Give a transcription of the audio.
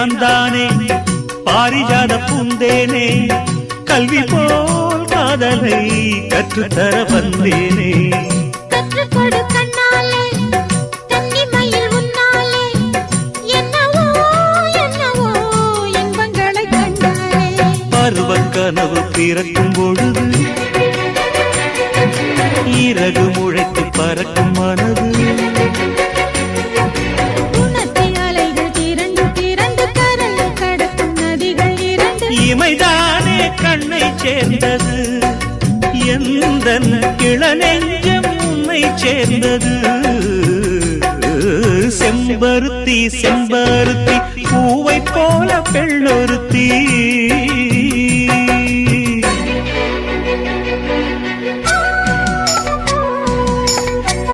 நான் தானே பாரிஜாத பூந்தேனே கல்வி போல் காதலை கற்றுத்தர வந்தேனே கற்றுக்கொடு கண்ணாலே கன்னிமயில் உன்னாலே என்னவோ என்னவோ இன்பங்களை கண்டாலே பருவக் கனவு பிறக்கும் பொழுது இறகு முளைத்து பறக்கும் மனது இமைதானே கண்ணை சேர்ந்தது எந்தன் இளநெஞ்சம் உன்னை சேர்ந்தது செம்பருத்தி செம்பருத்தி பூவை போல பெண்ணொருத்தி